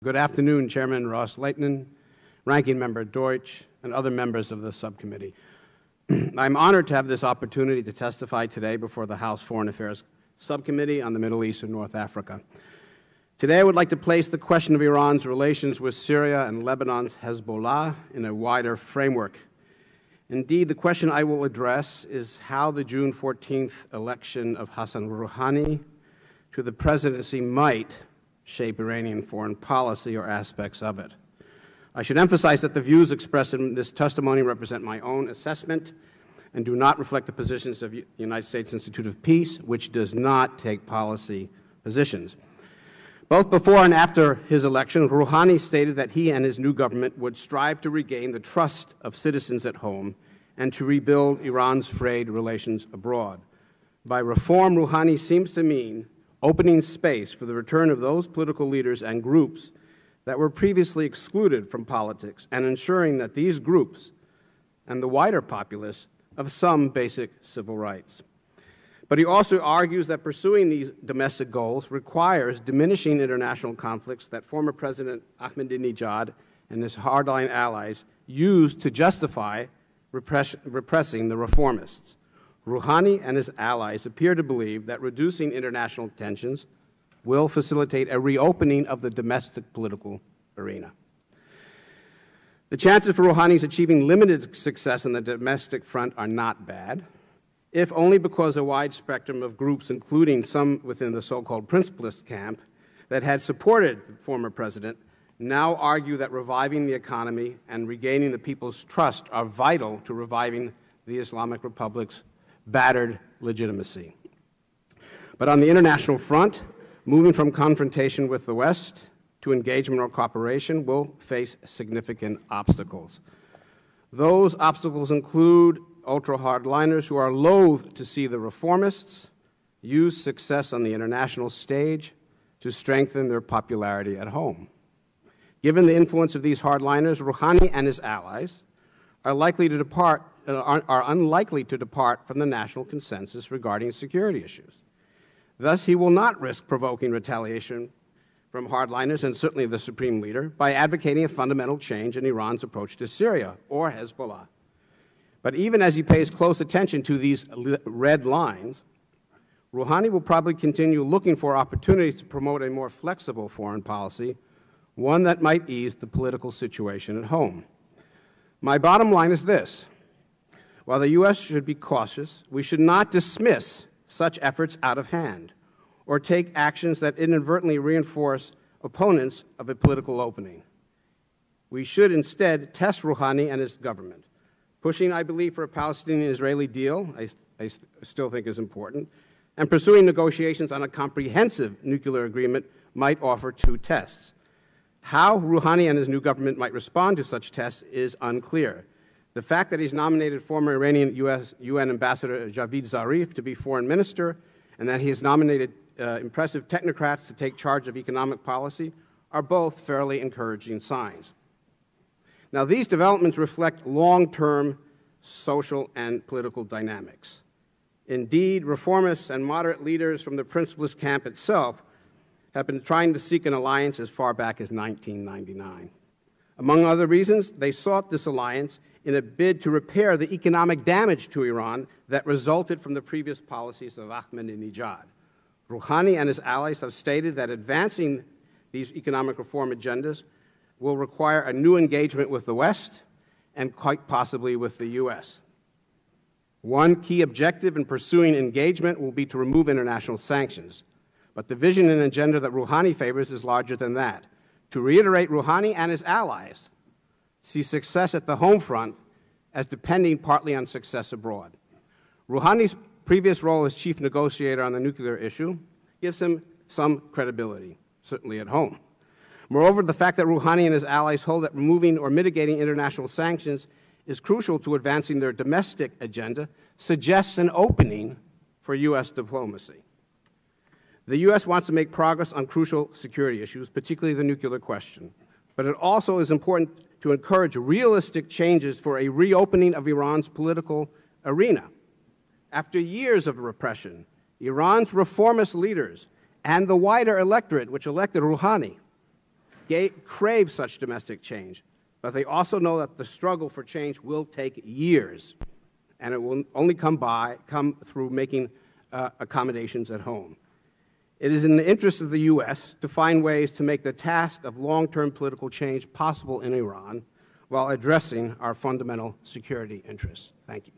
Good afternoon, Chairman Ross-Lehtinen, Ranking Member Deutsch, and other members of the subcommittee. I'm honored to have this opportunity to testify today before the House Foreign Affairs Subcommittee on the Middle East and North Africa. Today, I would like to place the question of Iran's relations with Syria and Lebanon's Hezbollah in a wider framework. Indeed, the question I will address is how the June 14th election of Hassan Rouhani to the presidency might shape Iranian foreign policy or aspects of it. I should emphasize that the views expressed in this testimony represent my own assessment and do not reflect the positions of the United States Institute of Peace, which does not take policy positions. Both before and after his election, Rouhani stated that he and his new government would strive to regain the trust of citizens at home and to rebuild Iran's frayed relations abroad. By reform, Rouhani seems to mean opening space for the return of those political leaders and groups that were previously excluded from politics and ensuring that these groups and the wider populace of some basic civil rights. But he also argues that pursuing these domestic goals requires diminishing international conflicts that former President Ahmadinejad and his hardline allies used to justify repressing the reformists. Rouhani and his allies appear to believe that reducing international tensions will facilitate a reopening of the domestic political arena. The chances for Rouhani's achieving limited success on the domestic front are not bad, if only because a wide spectrum of groups, including some within the so-called principalist camp that had supported the former president, now argue that reviving the economy and regaining the people's trust are vital to reviving the Islamic Republic's battered legitimacy. But on the international front, moving from confrontation with the West to engagement or cooperation will face significant obstacles. Those obstacles include ultra-hardliners who are loath to see the reformists use success on the international stage to strengthen their popularity at home. Given the influence of these hardliners, Rouhani and his allies are unlikely to depart from the national consensus regarding security issues. Thus, he will not risk provoking retaliation from hardliners and certainly the supreme leader by advocating a fundamental change in Iran's approach to Syria or Hezbollah. But even as he pays close attention to these red lines, Rouhani will probably continue looking for opportunities to promote a more flexible foreign policy, one that might ease the political situation at home. My bottom line is this. While the U.S. should be cautious, we should not dismiss such efforts out of hand or take actions that inadvertently reinforce opponents of a political opening. We should instead test Rouhani and his government. Pushing, I believe, for a Palestinian-Israeli deal, I still think is important, and pursuing negotiations on a comprehensive nuclear agreement might offer two tests. How Rouhani and his new government might respond to such tests is unclear. The fact that he's nominated former Iranian UN Ambassador Javad Zarif to be foreign minister and that he has nominated impressive technocrats to take charge of economic policy are both fairly encouraging signs. Now, these developments reflect long-term social and political dynamics. Indeed, reformists and moderate leaders from the principalist camp itself have been trying to seek an alliance as far back as 1999. Among other reasons, they sought this alliance in a bid to repair the economic damage to Iran that resulted from the previous policies of Ahmadinejad. Rouhani and his allies have stated that advancing these economic reform agendas will require a new engagement with the West and quite possibly with the U.S. One key objective in pursuing engagement will be to remove international sanctions. But the vision and agenda that Rouhani favors is larger than that. To reiterate, Rouhani and his allies see success at the home front as depending partly on success abroad. Rouhani's previous role as chief negotiator on the nuclear issue gives him some credibility, certainly at home. Moreover, the fact that Rouhani and his allies hold that removing or mitigating international sanctions is crucial to advancing their domestic agenda suggests an opening for U.S. diplomacy. The U.S. wants to make progress on crucial security issues, particularly the nuclear question. But it also is important to encourage realistic changes for a reopening of Iran's political arena. After years of repression, Iran's reformist leaders and the wider electorate, which elected Rouhani, crave such domestic change, but they also know that the struggle for change will take years, and it will only come through making accommodations at home. It is in the interest of the U.S. to find ways to make the task of long-term political change possible in Iran while addressing our fundamental security interests. Thank you.